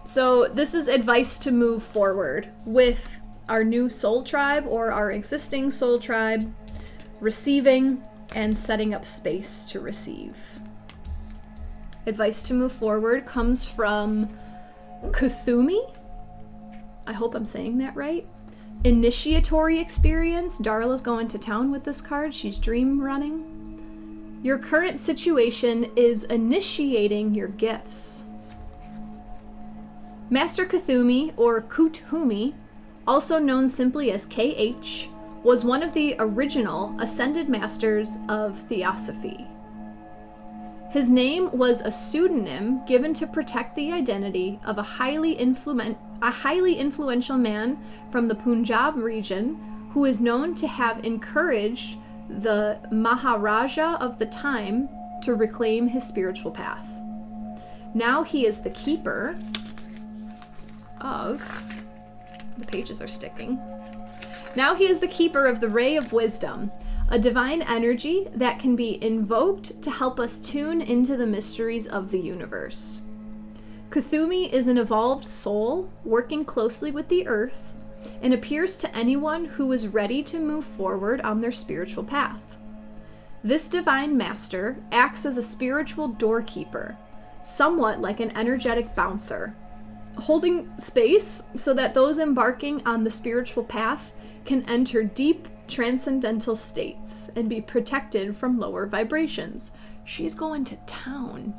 So this is advice to move forward with our new soul tribe or our existing soul tribe, receiving and setting up space to receive. Advice to move forward comes from Kuthumi. I hope I'm saying that right. initiatory experience. Darla's going to town with this card. She's dream running. Your current situation is initiating your gifts. Master Kuthumi, or Kuthumi, also known simply as KH, was one of the original ascended masters of Theosophy. His name was a pseudonym given to protect the identity of a highly influential man from the Punjab region who is known to have encouraged the Maharaja of the time to reclaim his spiritual path. Now he is the keeper of... The pages are sticking. Now he is the keeper of the Ray of Wisdom, a divine energy that can be invoked to help us tune into the mysteries of the universe. Kuthumi is an evolved soul working closely with the earth and appears to anyone who is ready to move forward on their spiritual path. This divine master acts as a spiritual doorkeeper, somewhat like an energetic bouncer, holding space so that those embarking on the spiritual path can enter deep transcendental states and be protected from lower vibrations. She's going to town.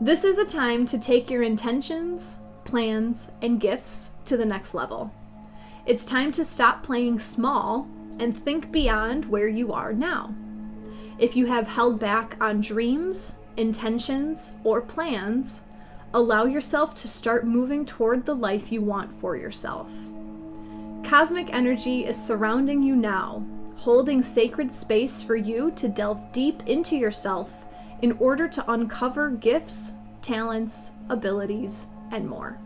This is a time to take your intentions, plans, and gifts to the next level. It's time to stop playing small and think beyond where you are now. If you have held back on dreams, intentions, or plans, allow yourself to start moving toward the life you want for yourself. Cosmic energy is surrounding you now, holding sacred space for you to delve deep into yourself in order to uncover gifts, talents, abilities, and more.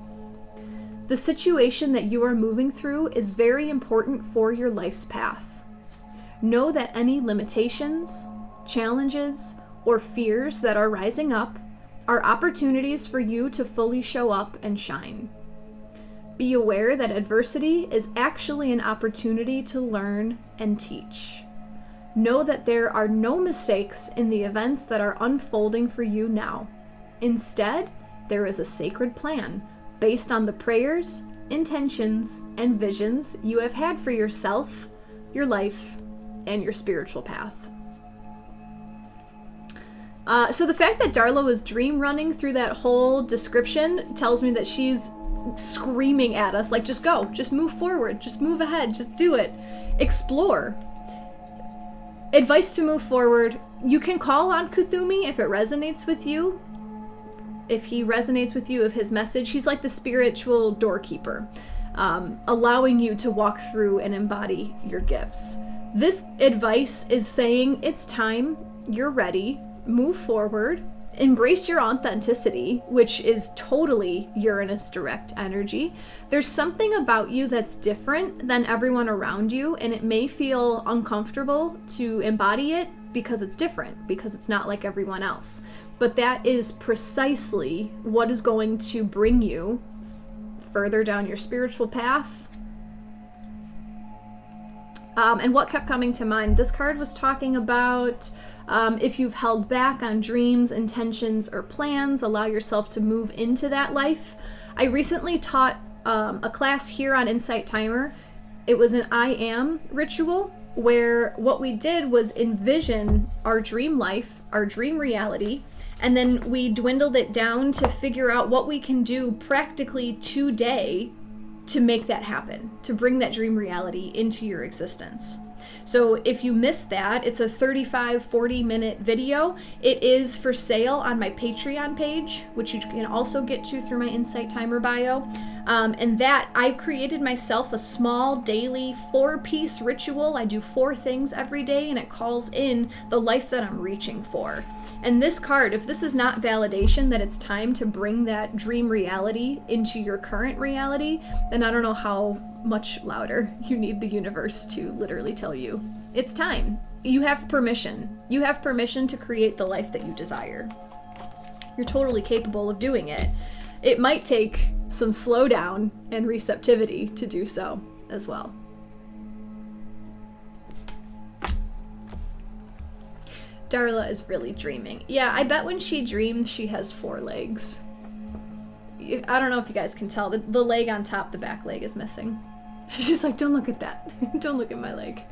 The situation that you are moving through is very important for your life's path. Know that any limitations, challenges, or fears that are rising up are opportunities for you to fully show up and shine. Be aware that adversity is actually an opportunity to learn and teach. Know that there are no mistakes in the events that are unfolding for you now. Instead, there is a sacred plan based on the prayers, intentions, and visions you have had for yourself, your life, and your spiritual path. So the fact that Darla was dream running through that whole description tells me that she's screaming at us, like, just go, just move forward, just move ahead, just do it. Explore. Advice to move forward. You can call on Kuthumi if it resonates with you. If he resonates with you, if his message, he's like the spiritual doorkeeper, allowing you to walk through and embody your gifts. This advice is saying it's time, you're ready, move forward, embrace your authenticity, which is totally Uranus direct energy. There's something about you that's different than everyone around you, and it may feel uncomfortable to embody it because it's different, because it's not like everyone else. But that is precisely what is going to bring you further down your spiritual path. And what kept coming to mind, this card was talking about if you've held back on dreams, intentions, or plans, allow yourself to move into that life. I recently taught a class here on Insight Timer. It was an I am ritual where what we did was envision our dream life, our dream reality, and then we dwindled it down to figure out what we can do practically today to make that happen, to bring that dream reality into your existence. So if you missed that, it's a 40 minute video. It is for sale on my Patreon page, which you can also get to through my Insight Timer bio. And that, I've created myself a small daily 4-piece ritual. I do 4 things every day, and it calls in the life that I'm reaching for. And this card, if this is not validation that it's time to bring that dream reality into your current reality, then I don't know how much louder you need the universe to literally tell you it's time. You have permission. You have permission to create the life that you desire. You're totally capable of doing it. It might take some slowdown and receptivity to do so as well. Darla is really dreaming. Yeah, I bet when she dreams, she has 4 legs. I don't know if you guys can tell. The leg on top, the back leg is missing. She's like, don't look at that. Don't look at my leg.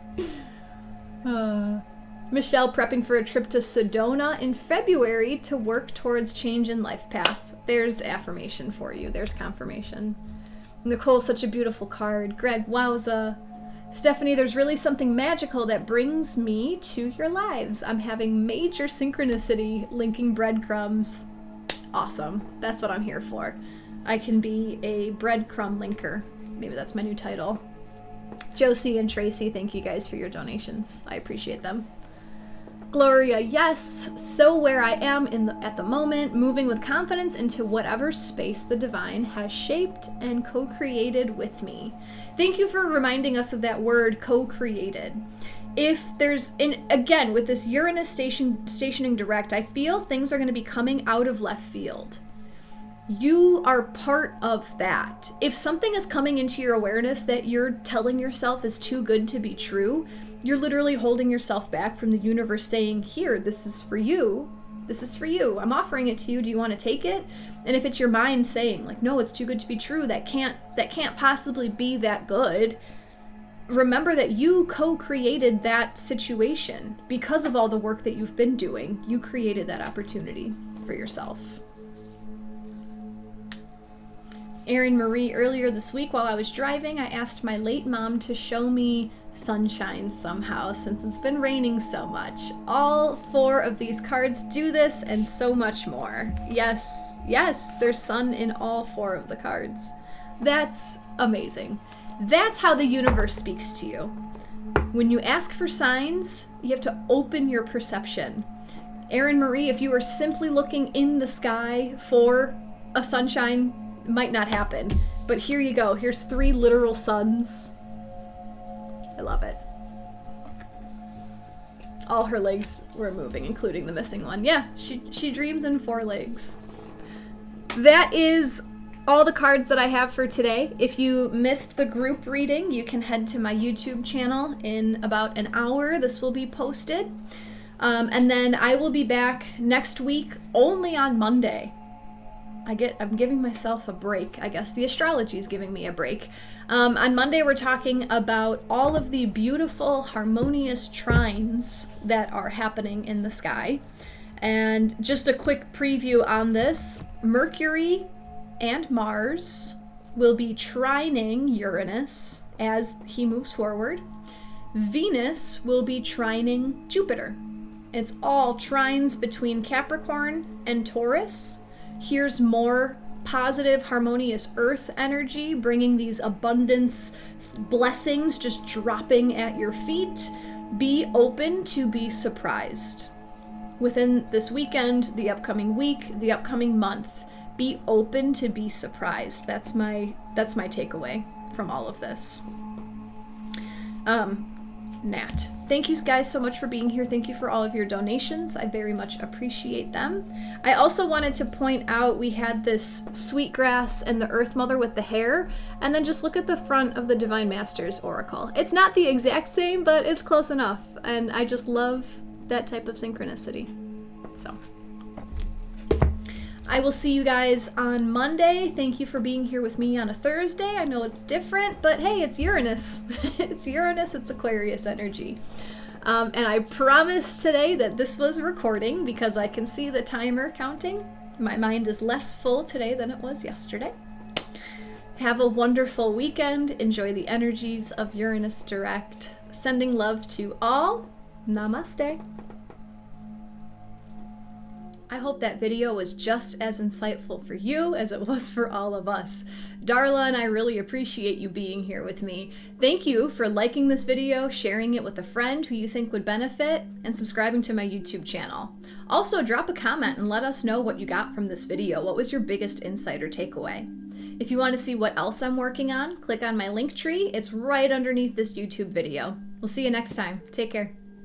Michelle prepping for a trip to Sedona in February to work towards change in life path. There's affirmation for you. There's confirmation. Nicole's such a beautiful card. Greg, wowza. Stephanie, there's really something magical that brings me to your lives. I'm having major synchronicity linking breadcrumbs. Awesome. That's what I'm here for. I can be a breadcrumb linker. Maybe that's my new title. Josie and Tracy, thank you guys for your donations. I appreciate them. Gloria, yes. So where I am at the moment, moving with confidence into whatever space the divine has shaped and co-created with me. Thank you for reminding us of that word, co-created. If there's, again, with this Uranus stationing direct, I feel things are going to be coming out of left field. You are part of that. If something is coming into your awareness that you're telling yourself is too good to be true, you're literally holding yourself back from the universe saying, here, this is for you. This is for you. I'm offering it to you. Do you want to take it? And if it's your mind saying, like, no, it's too good to be true, that can't possibly be that good, remember that you co-created that situation. Because of all the work that you've been doing, you created that opportunity for yourself. Erin Marie, earlier this week while I was driving, I asked my late mom to show me sunshine somehow since it's been raining so much. All 4 of these cards do this and so much more. Yes, yes, there's sun in all 4 of the cards. That's amazing. That's how the universe speaks to you. When you ask for signs, you have to open your perception. Erin Marie, if you are simply looking in the sky for a sunshine, might not happen. But here you go. Here's 3 literal suns. I love it. All her legs were moving, including the missing one. Yeah, she dreams in 4 legs. That is all the cards that I have for today. If you missed the group reading, you can head to my YouTube channel in about an hour. This will be posted. And then I will be back next week only on Monday. I'm giving myself a break, I guess. The astrology is giving me a break. On Monday, we're talking about all of the beautiful, harmonious trines that are happening in the sky. And just a quick preview on this, Mercury and Mars will be trining Uranus as he moves forward. Venus will be trining Jupiter. It's all trines between Capricorn and Taurus. Here's more positive, harmonious earth energy, bringing these abundance blessings just dropping at your feet. Be open to be surprised. Within this weekend, the upcoming week, the upcoming month, be open to be surprised. That's my takeaway from all of this. Nat. Thank you guys so much for being here. Thank you for all of your donations. I very much appreciate them. I also wanted to point out we had this sweetgrass and the Earth Mother with the hair, and then just look at the front of the Divine Masters Oracle. It's not the exact same, but it's close enough, and I just love that type of synchronicity. So I will see you guys on Monday. Thank you for being here with me on a Thursday. I know it's different, but hey, it's Uranus. It's Uranus, it's Aquarius energy. And I promised today that this was recording because I can see the timer counting. My mind is less full today than it was yesterday. Have a wonderful weekend. Enjoy the energies of Uranus direct. Sending love to all. Namaste. I hope that video was just as insightful for you as it was for all of us. Darla and I really appreciate you being here with me. Thank you for liking this video, sharing it with a friend who you think would benefit, and subscribing to my YouTube channel. Also, drop a comment and let us know what you got from this video. What was your biggest insight or takeaway? If you want to see what else I'm working on, click on my link tree. It's right underneath this YouTube video. We'll see you next time. Take care.